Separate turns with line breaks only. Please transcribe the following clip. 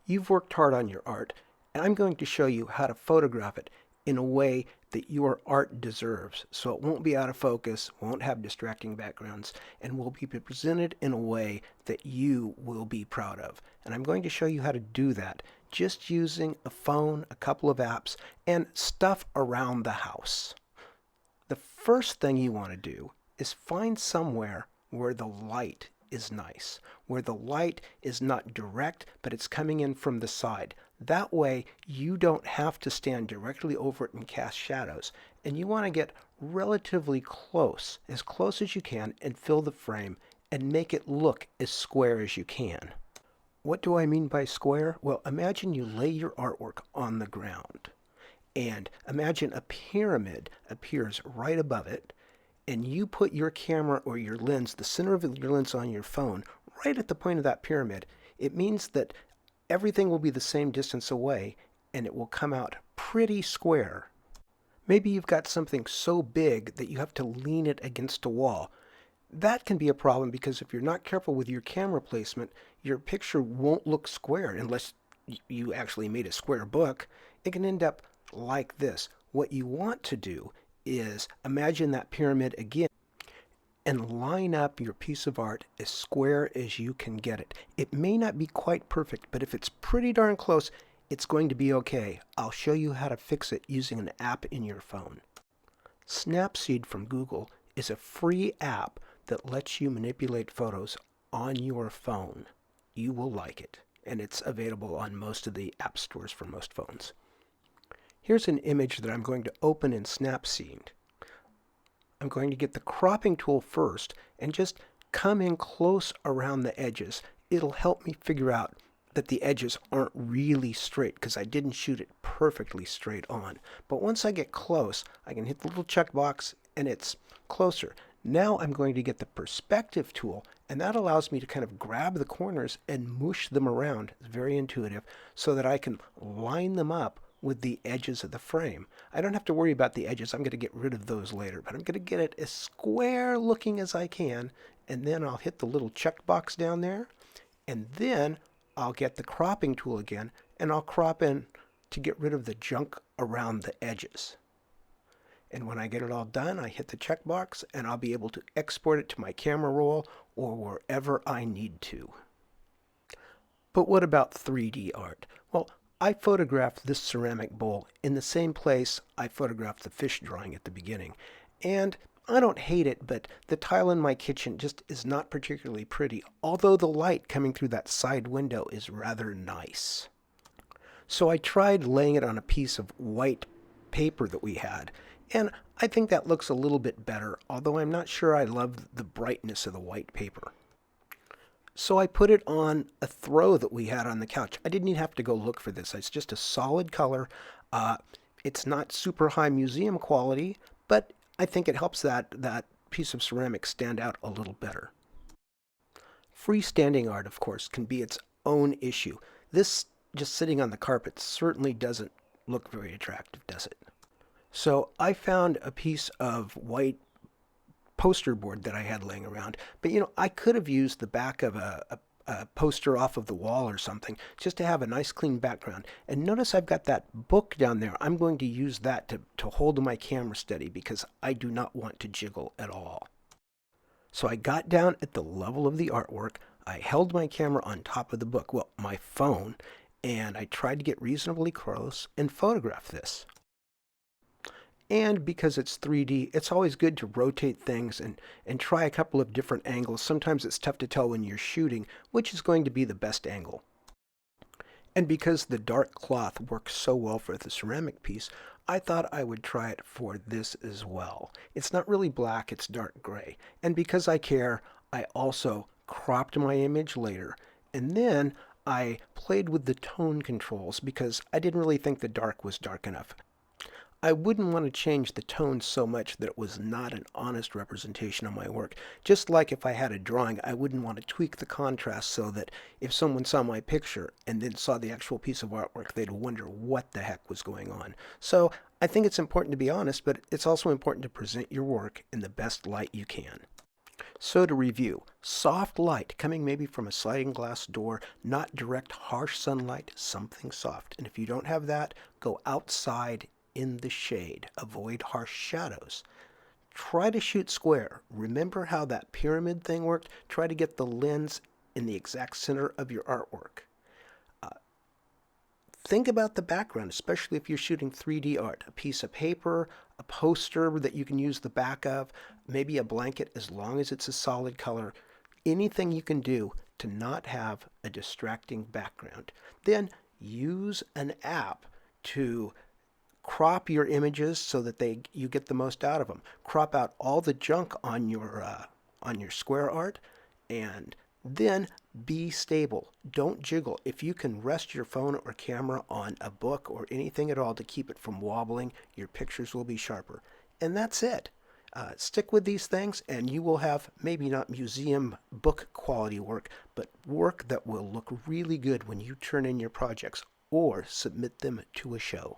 You've worked hard on your art, and I'm going to show you how to photograph it in a way that your art deserves. So it won't be out of focus, won't have distracting backgrounds, and will be presented in a way that you will be proud of. And I'm going to show you how to do that just using a phone, a couple of apps, and stuff around the house. The first thing you want to do is find somewhere where the light is nice, where the light is not direct, but it's coming in from the side. That way, you don't have to stand directly over it and cast shadows. And you want to get relatively close as you can, and fill the frame and make it look as square as you can. What do I mean by square? Well, imagine you lay your artwork on the ground. And imagine a pyramid appears right above it, and you put your camera or your lens, the center of your lens on your phone, right at the point of that pyramid. It means that everything will be the same distance away, and it will come out pretty square. Maybe you've got something so big that you have to lean it against a wall. That can be a problem because if you're not careful with your camera placement, your picture won't look square unless you actually made a square book. It can end up like this. What you want to do is imagine that pyramid again and line up your piece of art as square as you can get it. It may not be quite perfect, but if it's pretty darn close, it's going to be okay. I'll show you how to fix it using an app in your phone. Snapseed from Google is a free app that lets you manipulate photos on your phone. You will like it, and it's available on most of the app stores for most phones. Here's an image that I'm going to open in Snapseed. I'm going to get the cropping tool first and just come in close around the edges. It'll help me figure out that the edges aren't really straight because I didn't shoot it perfectly straight on. But once I get close, I can hit the little checkbox and it's closer. Now I'm going to get the perspective tool, and that allows me to kind of grab the corners and mush them around. It's very intuitive, so that I can line them up with the edges of the frame. I don't have to worry about the edges. I'm going to get rid of those later, but I'm going to get it as square looking as I can, and then I'll hit the little checkbox down there, and then I'll get the cropping tool again, and I'll crop in to get rid of the junk around the edges. And when I get it all done, I hit the checkbox, and I'll be able to export it to my camera roll or wherever I need to. But what about 3D art? Well, I photographed this ceramic bowl in the same place I photographed the fish drawing at the beginning. And I don't hate it, but the tile in my kitchen just is not particularly pretty, although the light coming through that side window is rather nice. So I tried laying it on a piece of white paper that we had, and I think that looks a little bit better, although I'm not sure I love the brightness of the white paper. So I put it on a throw that we had on the couch. I didn't even have to go look for this. It's just a solid color. It's not super high museum quality, but I think it helps that piece of ceramic stand out a little better. Freestanding art, of course, can be its own issue. This just sitting on the carpet certainly doesn't look very attractive, does it? So I found a piece of white poster board that I had laying around, but I could have used the back of a poster off of the wall or something just to have a nice clean background. And notice I've got that book down there. I'm going to use that to hold my camera steady because I do not want to jiggle at all. So I got down at the level of the artwork. I held my camera on top of the book, well, my phone, and I tried to get reasonably close and photograph this. And because it's 3D, it's always good to rotate things and try a couple of different angles. Sometimes it's tough to tell when you're shooting which is going to be the best angle. And because the dark cloth works so well for the ceramic piece, I thought I would try it for this as well. It's not really black, it's dark gray. And because I care, I also cropped my image later. And then I played with the tone controls because I didn't really think the dark was dark enough. I wouldn't want to change the tone so much that it was not an honest representation of my work. Just like if I had a drawing, I wouldn't want to tweak the contrast so that if someone saw my picture and then saw the actual piece of artwork, they'd wonder what the heck was going on. So I think it's important to be honest, but it's also important to present your work in the best light you can. So to review, soft light coming maybe from a sliding glass door, not direct harsh sunlight, something soft. And if you don't have that, go outside in the shade. Avoid harsh shadows. Try to shoot square. Remember how that pyramid thing worked? Try to get the lens in the exact center of your artwork. Think about the background, especially if you're shooting 3D art. A piece of paper, a poster that you can use the back of, maybe a blanket as long as it's a solid color. Anything you can do to not have a distracting background. Then use an app to crop your images so that you get the most out of them. Crop out all the junk on your square art, and then be stable. Don't jiggle. If you can rest your phone or camera on a book or anything at all to keep it from wobbling, your pictures will be sharper. And that's it. Stick with these things and you will have maybe not museum book quality work, but work that will look really good when you turn in your projects or submit them to a show.